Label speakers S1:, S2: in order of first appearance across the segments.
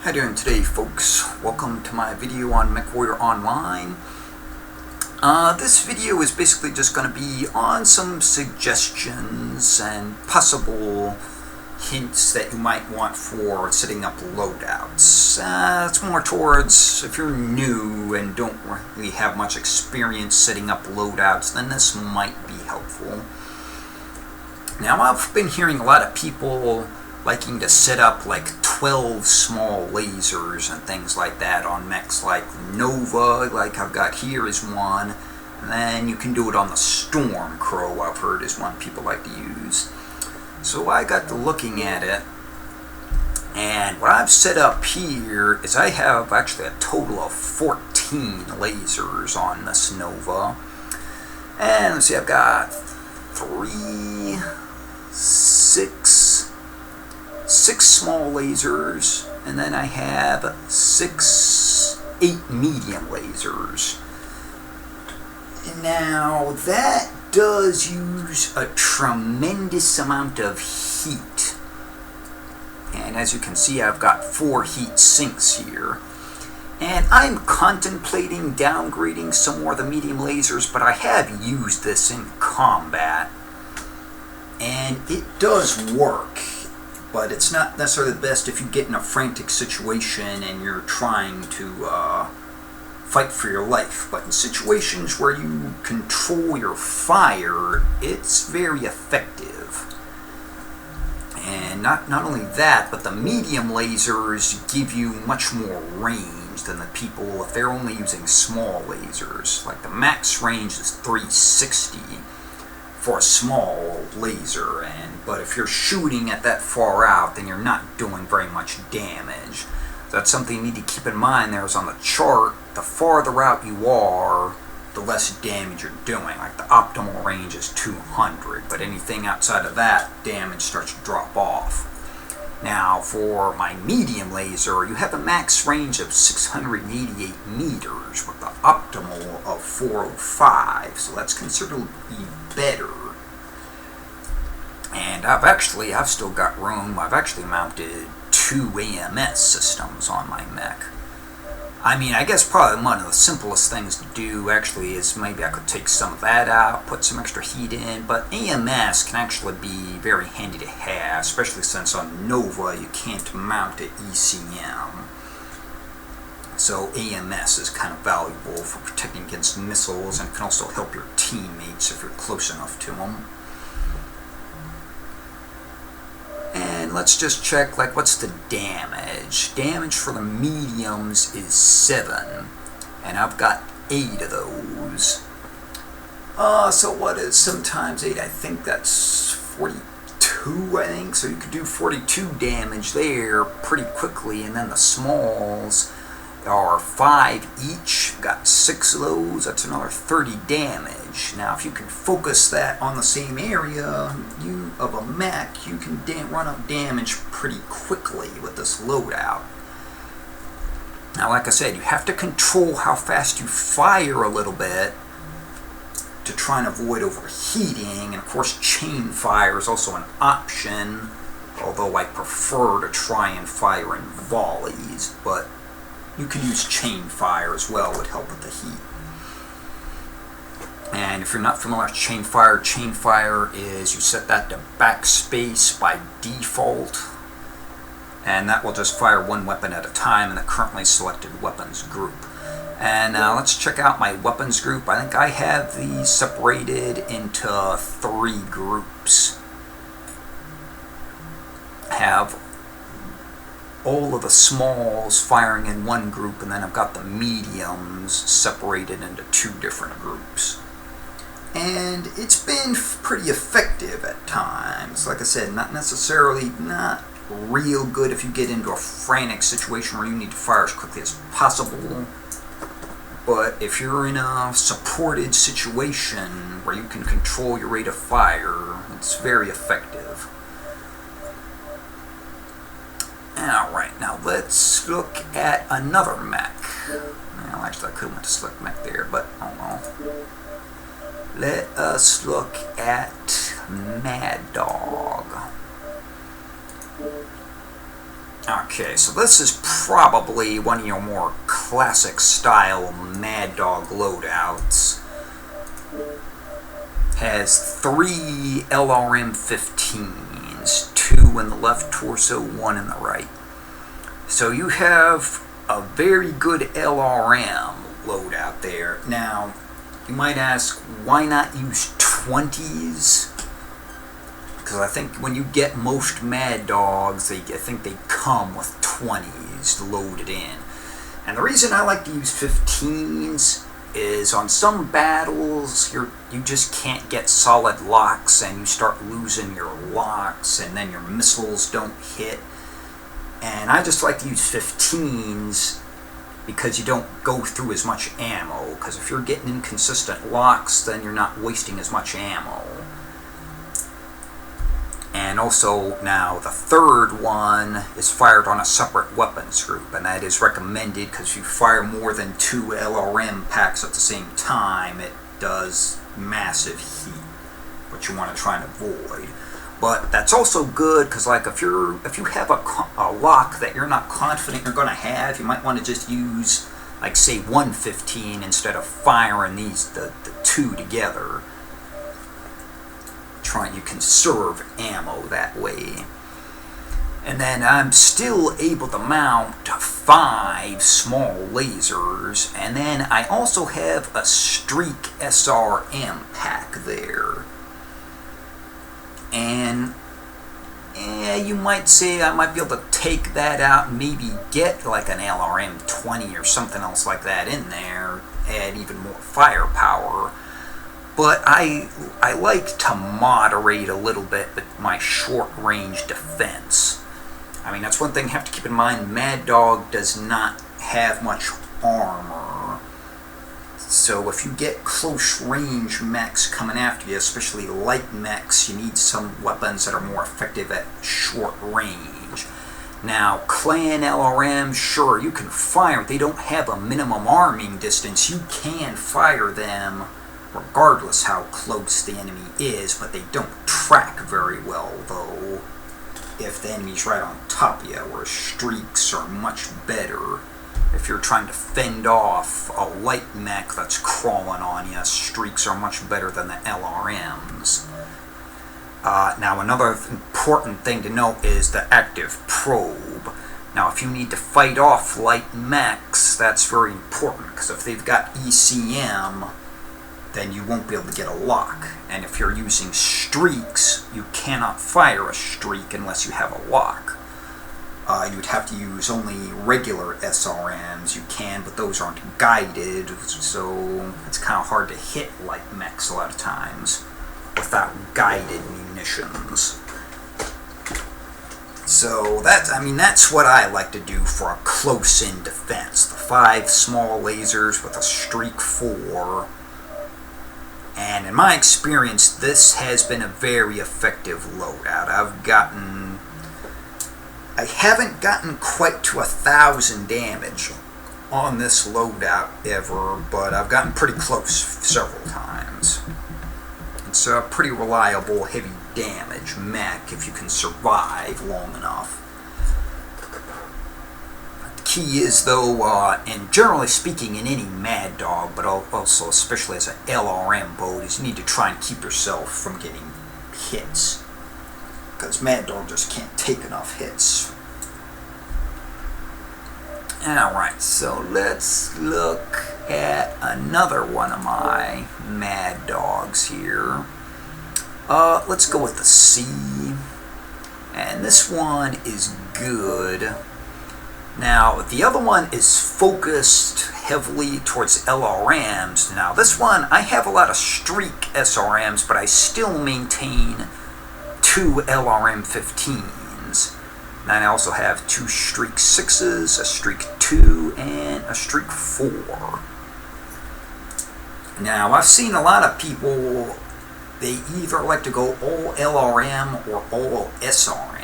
S1: How you doing today, folks? Welcome to my video on Mech Warrior Online. This video is basically just going to be on some suggestions and possible hints that you might want for setting up loadouts. It's more towards if you're new and don't really have much experience setting up loadouts, then this might be helpful. Now, I've been hearing a lot of people liking to set up like 12 small lasers and things like that on mechs like Nova, like I've got here is one, and then you can do it on the Storm Crow, I've heard is one people like to use. So I got to looking at it, and what I've set up here is I have actually a total of 14 lasers on this Nova. And let's see, I've got 6 small lasers, and then I have 8 medium lasers. Now that does use a tremendous amount of heat, and as you can see, I've got 4 heat sinks here, and I'm contemplating downgrading some more of the medium lasers, but I have used this in combat and it does work. But it's not necessarily the best if you get in a frantic situation and you're trying to fight for your life. But in situations where you control your fire, it's very effective. And not only that, but the medium lasers give you much more range than the people if they're only using small lasers. Like the max range is 360 for a small laser, but if you're shooting at that far out, then you're not doing very much damage. So that's something you need to keep in mind. There's on the chart, the farther out you are, the less damage you're doing. Like the optimal range is 200, but anything outside of that, damage starts to drop off. Now for my medium laser, you have a max range of 688 meters with the optimal of 405, so that's considerably better. And I've still got room. I've actually mounted 2 AMS systems on my mech. I mean, I guess probably one of the simplest things to do actually is maybe I could take some of that out, put some extra heat in, but AMS can actually be very handy to have, especially since on Nova you can't mount an ECM. So AMS is kind of valuable for protecting against missiles and can also help your teammates if you're close enough to them. And let's just check, like, what's the damage? Damage for the mediums is 7, and I've got 8 of those. So what is sometimes 8? I think that's 42, I think. So you could do 42 damage there pretty quickly, and then the smalls are 5 each. Got 6 of those. That's another 30 damage. Now, if you can focus that on the same area of a mech, you can run up damage pretty quickly with this loadout. Now, like I said, you have to control how fast you fire a little bit to try and avoid overheating. And of course, chain fire is also an option, although I prefer to try and fire in volleys, but you can use chain fire as well, would help with the heat. And if you're not familiar with chain fire is you set that to backspace by default, and that will just fire one weapon at a time in the currently selected weapons group. And let's check out my weapons group. I think I have these separated into 3 groups. Have all of the smalls firing in one group, and then I've got the mediums separated into 2 different groups. And it's been pretty effective at times. Like I said, not real good if you get into a frantic situation where you need to fire as quickly as possible. But if you're in a supported situation where you can control your rate of fire, it's very effective. Alright, now let's look at another mech. Well, actually I could have went to select mech there, but oh well. Let us look at Mad Dog. Okay, so this is probably one of your more classic style Mad Dog loadouts. Has 3 LRM-15s, 2 in the left torso, 1 in the right. So you have a very good LRM loadout there. Now, you might ask, why not use 20s? Because I think when you get most Mad Dogs, I think they come with 20s loaded in. And the reason I like to use 15s is on some battles you just can't get solid locks, and you start losing your locks, and then your missiles don't hit. And I just like to use 15s because you don't go through as much ammo, because if you're getting inconsistent locks, then you're not wasting as much ammo. And also, now the third one is fired on a separate weapons group, and that is recommended because if you fire more than 2 LRM packs at the same time, it does massive heat, which you want to try and avoid. But that's also good because, like, if you have a lock that you're not confident you're going to have, you might want to just use, like, say 115 instead of firing the 2 together. You conserve ammo that way. And then I'm still able to mount 5 small lasers, and then I also have a Streak SRM pack there. And you might say I might be able to take that out and maybe get like an LRM 20 or something else like that in there, add even more firepower. But I like to moderate a little bit my short-range defense. I mean, that's one thing you have to keep in mind. Mad Dog does not have much armor. So if you get close-range mechs coming after you, especially light mechs, you need some weapons that are more effective at short range. Now, Clan LRM, sure, you can fire. They don't have a minimum arming distance. You can fire them regardless how close the enemy is, but they don't track very well, though, if the enemy's right on top of you, whereas streaks are much better. If you're trying to fend off a light mech that's crawling on you, streaks are much better than the LRMs. Now, another important thing to note is the active probe. Now, if you need to fight off light mechs, that's very important, because if they've got ECM, then you won't be able to get a lock. And if you're using streaks, you cannot fire a streak unless you have a lock. You would have to use only regular SRMs. You can, but those aren't guided, so it's kind of hard to hit light mechs a lot of times without guided munitions. So that's what I like to do for a close-in defense. The 5 small lasers with a streak 4. And in my experience, this has been a very effective loadout. I haven't gotten quite to 1,000 damage on this loadout ever, but I've gotten pretty close several times. It's a pretty reliable heavy damage mech if you can survive long enough. Key is, though, and generally speaking in any Mad Dog, but also especially as an LRM boat, is you need to try and keep yourself from getting hits, because Mad Dog just can't take enough hits. Alright, so let's look at another one of my Mad Dogs here. Let's go with the C, and this one is good. Now, the other one is focused heavily towards LRMs. Now, this one, I have a lot of Streak SRMs, but I still maintain 2 LRM-15s. And I also have 2 Streak 6s, a Streak 2, and a Streak 4. Now, I've seen a lot of people, they either like to go all LRM or all SRM.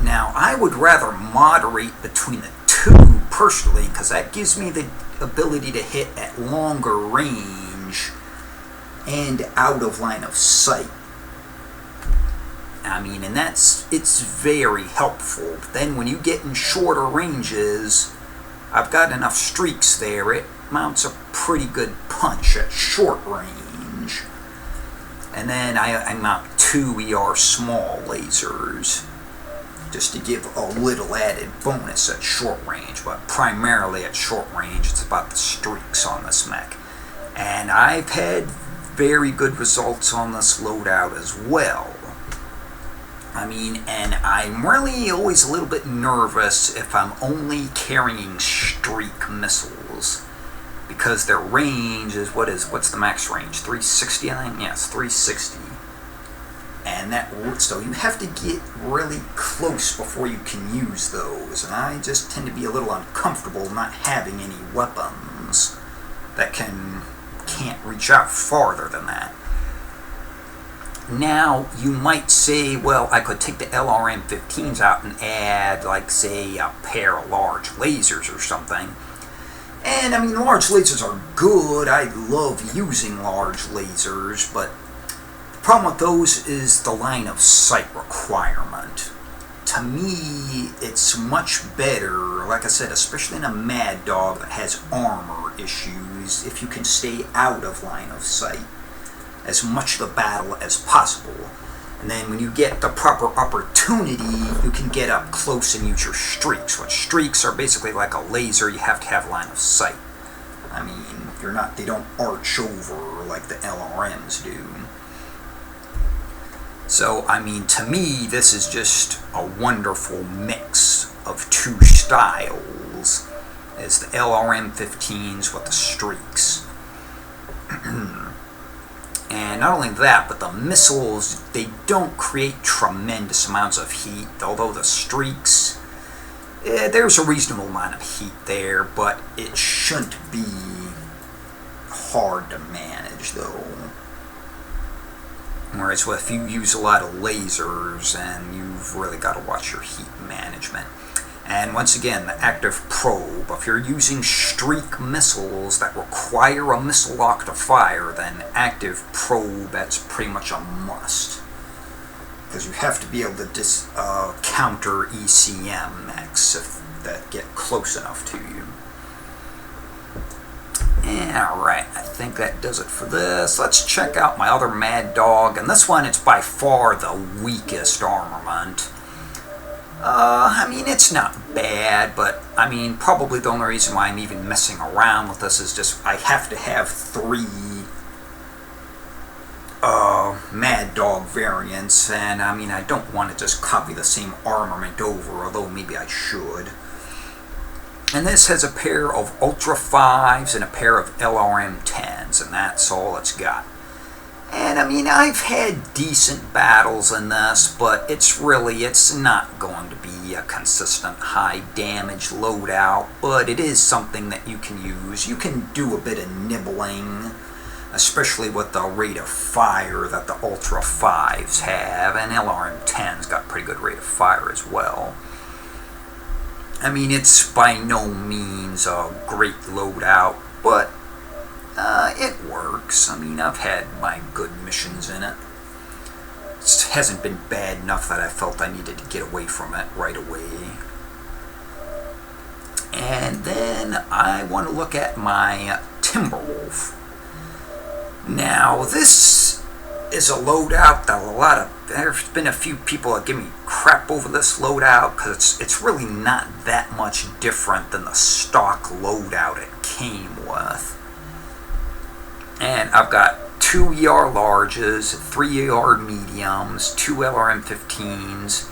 S1: Now, I would rather moderate between the 2 personally, because that gives me the ability to hit at longer range and out of line of sight. I mean, and it's very helpful. But then when you get in shorter ranges, I've got enough streaks there. It mounts a pretty good punch at short range. And then I mount 2 ER small lasers, just to give a little added bonus at short range. But primarily at short range, it's about the streaks on this mech. And I've had very good results on this loadout as well. I mean, and I'm really always a little bit nervous if I'm only carrying streak missiles, because their range is, what's the max range? 360, I think? Yes, 360. And so you have to get really close before you can use those, and I just tend to be a little uncomfortable not having any weapons that can't reach out farther than that. Now, you might say, well, I could take the LRM-15s out and add, like, say, a pair of large lasers or something. And, I mean, large lasers are good. I love using large lasers, but the problem with those is the line of sight requirement. To me, it's much better, like I said, especially in a Mad Dog that has armor issues, if you can stay out of line of sight as much of the battle as possible. And then when you get the proper opportunity, you can get up close and use your streaks. Which streaks are basically like a laser. You have to have line of sight. I mean, they don't arch over like the LRMs do. So, I mean, to me, this is just a wonderful mix of 2 styles, as the LRM-15s with the streaks. And not only that, but the missiles, they don't create tremendous amounts of heat, although the streaks, there's a reasonable amount of heat there, but it shouldn't be hard to manage, though. Whereas if you use a lot of lasers, and you've really got to watch your heat management. And once again, the active probe, if you're using streak missiles that require a missile lock to fire, then active probe, that's pretty much a must. Because you have to be able to counter ECM mechs that get close enough to you. Alright, I think that does it for this. Let's check out my other Mad Dog, and this one, it's by far the weakest armament. I mean, it's not bad, but, I mean, probably the only reason why I'm even messing around with this is just I have to have 3 Mad Dog variants, and, I mean, I don't want to just copy the same armament over, although maybe I should. And this has a pair of Ultra 5s and a pair of LRM 10s, and that's all it's got. And, I mean, I've had decent battles in this, but it's not going to be a consistent high damage loadout, but it is something that you can use. You can do a bit of nibbling, especially with the rate of fire that the Ultra 5s have, and LRM 10's got pretty good rate of fire as well. I mean, it's by no means a great loadout, but it works. I mean, I've had my good missions in it. It hasn't been bad enough that I felt I needed to get away from it right away. And then I want to look at my Timberwolf. Now, this is a loadout that there's been a few people that give me crap over this loadout, because it's really not that much different than the stock loadout it came with. And I've got 2 ER larges, 3 ER mediums, 2 LRM-15s.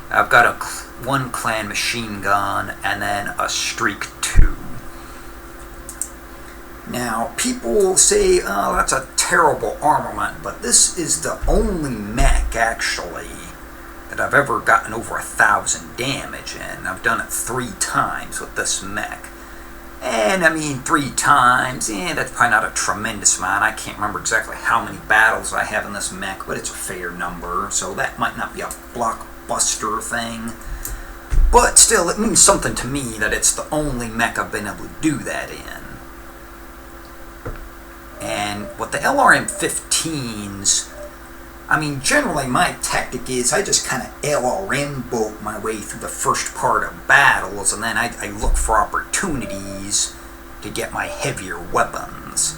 S1: I've got 1 clan machine gun, and then a streak 2. Now, people will say, oh, that's a terrible armament, but this is the only mech, actually, that I've ever gotten over 1,000 damage in. I've done it 3 times with this mech. And, I mean, 3 times, that's probably not a tremendous amount. I can't remember exactly how many battles I have in this mech, but it's a fair number, so that might not be a blockbuster thing. But still, it means something to me that it's the only mech I've been able to do that in. And with the LRM-15s, I mean, generally my tactic is I just kind of LRM boat my way through the first part of battles, and then I look for opportunities to get my heavier weapons.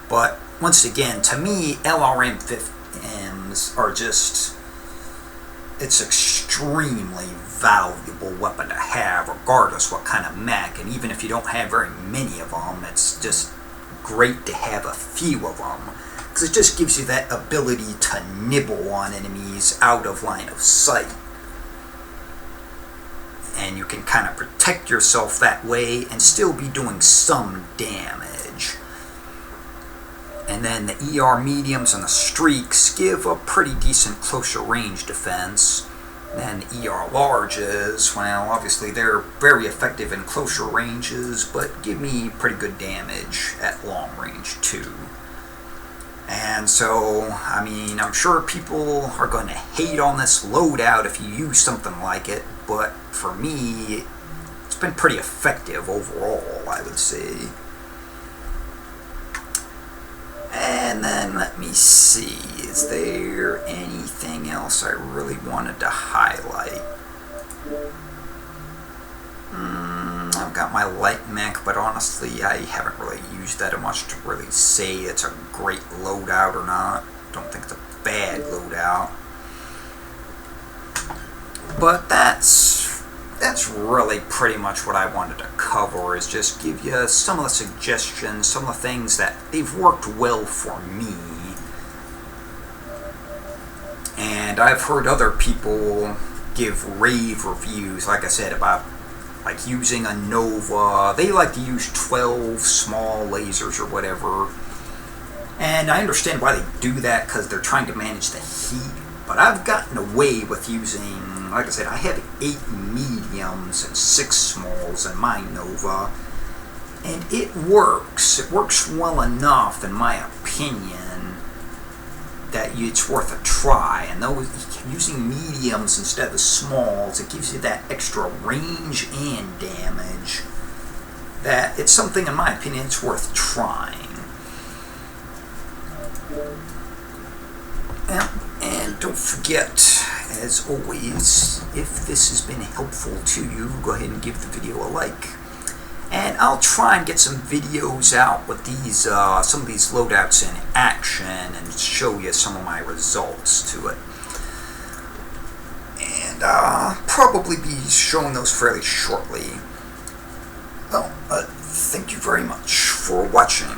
S1: But once again, to me, LRM-50Ms are just, it's extremely valuable weapon to have, regardless what kind of mech. And even if you don't have very many of them, it's just great to have a few of them, because it just gives you that ability to nibble on enemies out of line of sight. And you can kind of protect yourself that way and still be doing some damage. And then the ER mediums and the streaks give a pretty decent closer range defense. Then the ER larges, well, obviously they're very effective in closer ranges, but give me pretty good damage at long range too. And so, I mean, I'm sure people are going to hate on this loadout if you use something like it, but for me, it's been pretty effective overall, I would say. And then, let me see, is there anything else I really wanted to highlight? I've got my light mech, but honestly, I haven't really used that much to really say it's a great loadout or not. Don't think it's a bad loadout. But that's really pretty much what I wanted to cover, is just give you some of the suggestions, some of the things that they've worked well for me. And I've heard other people give rave reviews, like I said, about like using a Nova. They like to use 12 small lasers or whatever. And I understand why they do that, because they're trying to manage the heat. But I've gotten away with using, like I said, I have 8 mediums and 6 smalls in my Nova. And it works. It works well enough, in my opinion, that it's worth a try. And those, using mediums instead of smalls, it gives you that extra range and damage. That it's something, in my opinion, it's worth trying. And don't forget, as always, if this has been helpful to you, go ahead and give the video a like. And I'll try and get some videos out with these, some of these loadouts in action, and show you some of my results to it. And probably be showing those fairly shortly. Well, thank you very much for watching.